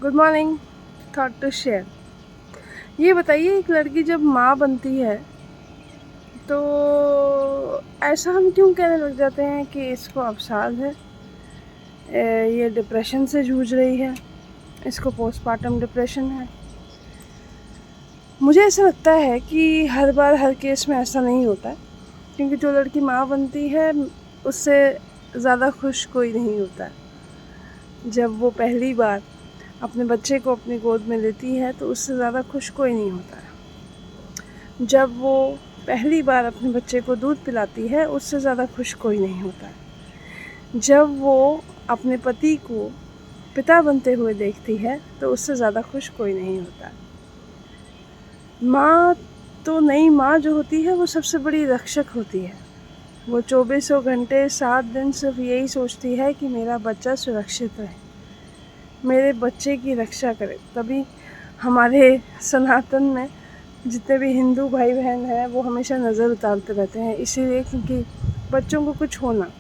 Good morning. Thought to share. ये बताइए, एक लड़की जब माँ बनती है तो ऐसा हम क्यों कहने लग जाते हैं कि इसको अवसाद है, ये डिप्रेशन से जूझ रही है, इसको पोस्टमार्टम डिप्रेशन है। मुझे ऐसा लगता है कि हर बार हर केस में ऐसा नहीं होता है, क्योंकि जो लड़की माँ बनती है उससे ज़्यादा खुश कोई नहीं होता है। जब वो पहली बार अपने बच्चे को अपनी गोद में लेती है तो उससे ज़्यादा खुश कोई नहीं होता है। जब वो पहली बार अपने बच्चे को दूध पिलाती है उससे ज़्यादा खुश कोई नहीं होता है। जब वो अपने पति को पिता बनते हुए देखती है तो उससे ज़्यादा खुश कोई नहीं होता है। माँ तो नई माँ जो होती है वो सबसे बड़ी रक्षक होती है। वो 24 घंटे 7 दिन सिर्फ यही सोचती है कि मेरा बच्चा सुरक्षित रहे, मेरे बच्चे की रक्षा करे। तभी हमारे सनातन में जितने भी हिंदू भाई बहन हैं वो हमेशा नज़र उतारते रहते हैं, इसीलिए क्योंकि बच्चों को कुछ होना।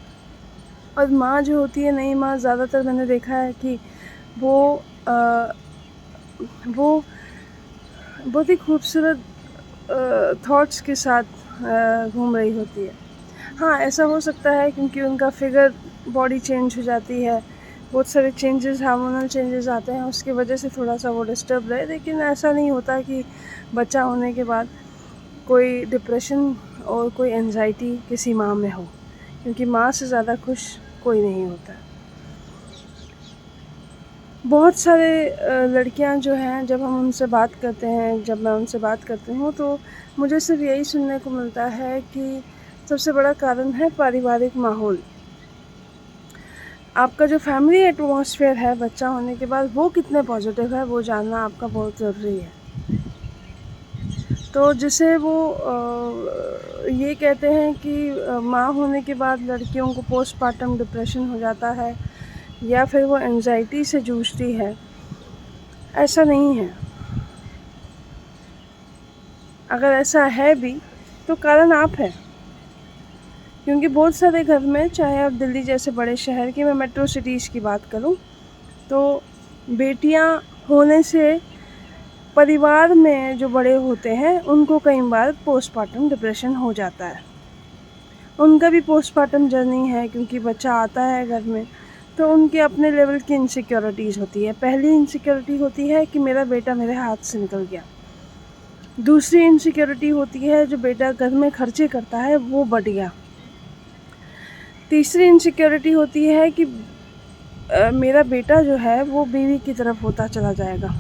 और माँ जो होती है, नई माँ, ज़्यादातर मैंने देखा है कि वो बहुत ही खूबसूरत थॉट्स के साथ घूम रही होती है। हाँ, ऐसा हो सकता है क्योंकि उनका फिगर बॉडी चेंज हो जाती है, बहुत सारे चेंजेस, हार्मोनल चेंजेस आते हैं, उसकी वजह से थोड़ा सा वो डिस्टर्ब रहे। लेकिन ऐसा नहीं होता कि बच्चा होने के बाद कोई डिप्रेशन और कोई एंजाइटी किसी माँ में हो, क्योंकि माँ से ज़्यादा खुश कोई नहीं होता। बहुत सारे लड़कियां जो हैं, जब हम उनसे बात करते हैं, जब मैं उनसे बात करती हूँ तो मुझे सिर्फ यही सुनने को मिलता है कि सबसे बड़ा कारण है पारिवारिक माहौल। आपका जो फैमिली एटमॉस्फेयर है बच्चा होने के बाद वो कितने पॉजिटिव है वो जानना आपका बहुत ज़रूरी है। तो जिसे वो ये कहते हैं कि माँ होने के बाद लड़कियों को पोस्टमार्टम डिप्रेशन हो जाता है या फिर वो एंजाइटी से जूझती है, ऐसा नहीं है। अगर ऐसा है भी तो कारण आप हैं, क्योंकि बहुत सारे घर में, चाहे आप दिल्ली जैसे बड़े शहर की, मैं मेट्रो सिटीज़ की बात करूं, तो बेटियां होने से परिवार में जो बड़े होते हैं उनको कई बार पोस्टमार्टम डिप्रेशन हो जाता है। उनका भी पोस्टमार्टम जर्नी है, क्योंकि बच्चा आता है घर में तो उनके अपने लेवल की इनसिक्योरिटीज़ होती है। पहली इनसिक्योरिटी होती है कि मेरा बेटा मेरे हाथ से निकल गया। दूसरी इनसिक्योरिटी होती है जो बेटा घर में खर्चे करता है वो बढ़ गया। तीसरी इनसिक्योरिटी होती है कि मेरा बेटा जो है वो बीवी की तरफ होता चला जाएगा।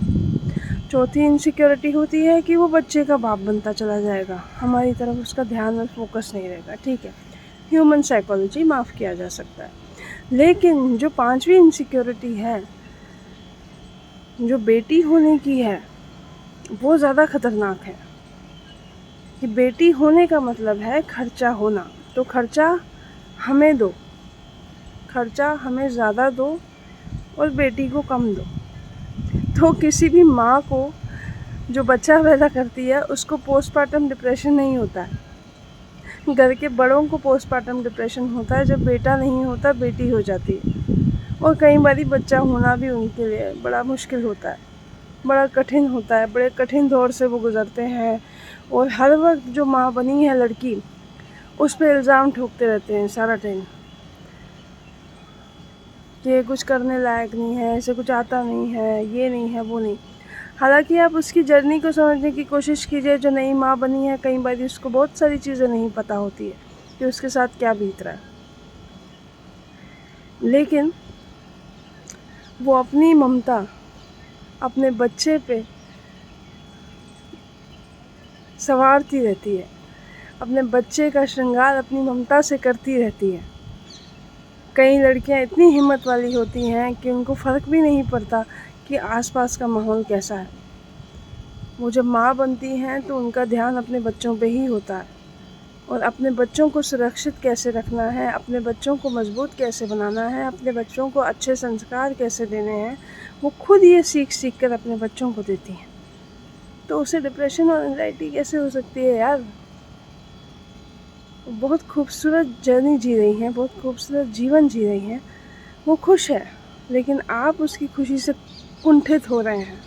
चौथी इनसिक्योरिटी होती है कि वो बच्चे का बाप बनता चला जाएगा, हमारी तरफ उसका ध्यान और फोकस नहीं रहेगा। ठीक है, ह्यूमन साइकोलॉजी, माफ़ किया जा सकता है। लेकिन जो पांचवी इनसिक्योरिटी है, जो बेटी होने की है, वो ज़्यादा खतरनाक है। कि बेटी होने का मतलब है खर्चा होना। तो खर्चा हमें दो, खर्चा हमें ज़्यादा दो और बेटी को कम दो। तो किसी भी माँ को जो बच्चा पैदा करती है उसको पोस्टमार्टम डिप्रेशन नहीं होता है। घर के बड़ों को पोस्टमार्टम डिप्रेशन होता है जब बेटा नहीं होता, बेटी हो जाती है। और कई बार बच्चा होना भी उनके लिए बड़ा मुश्किल होता है, बड़ा कठिन होता है, बड़े कठिन दौर से वो गुज़रते हैं। और हर वक्त जो माँ बनी है लड़की, उस पर इल्ज़ाम ठोकते रहते हैं सारा टाइम कि ये कुछ करने लायक नहीं है, इसे कुछ आता नहीं है, ये नहीं है, वो नहीं। हालांकि आप उसकी जर्नी को समझने की कोशिश कीजिए। जो नई माँ बनी है, कई बार उसको बहुत सारी चीज़ें नहीं पता होती है कि उसके साथ क्या बीत रहा है, लेकिन वो अपनी ममता अपने बच्चे पे संवारती रहती है, अपने बच्चे का श्रृंगार अपनी ममता से करती रहती है। कई लड़कियां इतनी हिम्मत वाली होती हैं कि उनको फ़र्क भी नहीं पड़ता कि आसपास का माहौल कैसा है। वो जब माँ बनती हैं तो उनका ध्यान अपने बच्चों पे ही होता है, और अपने बच्चों को सुरक्षित कैसे रखना है, अपने बच्चों को मजबूत कैसे बनाना है, अपने बच्चों को अच्छे संस्कार कैसे देने हैं, वो खुद ये सीख कर अपने बच्चों को देती हैं। तो उसे डिप्रेशन और एंजाइटी कैसे हो सकती है यार? बहुत खूबसूरत जर्नी जी रही हैं, बहुत खूबसूरत जीवन जी रही हैं, वो खुश है, लेकिन आप उसकी खुशी से कुंठित हो रहे हैं,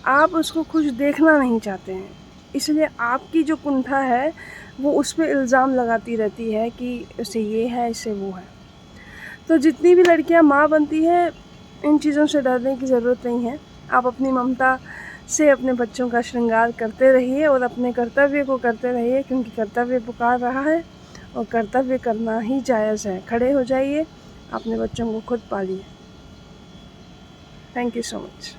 आप उसको खुश देखना नहीं चाहते हैं, इसलिए आपकी जो कुंठा है वो उस पे इल्ज़ाम लगाती रहती है कि उसे ये है, इससे वो है। तो जितनी भी लड़कियां माँ बनती हैं, इन चीज़ों से डरने की ज़रूरत नहीं है। आप अपनी ममता से अपने बच्चों का श्रृंगार करते रहिए और अपने कर्तव्य को करते रहिए, क्योंकि कर्तव्य पुकार रहा है और कर्तव्य करना ही जायज़ है। खड़े हो जाइए, अपने बच्चों को खुद पालिए। Thank you so much.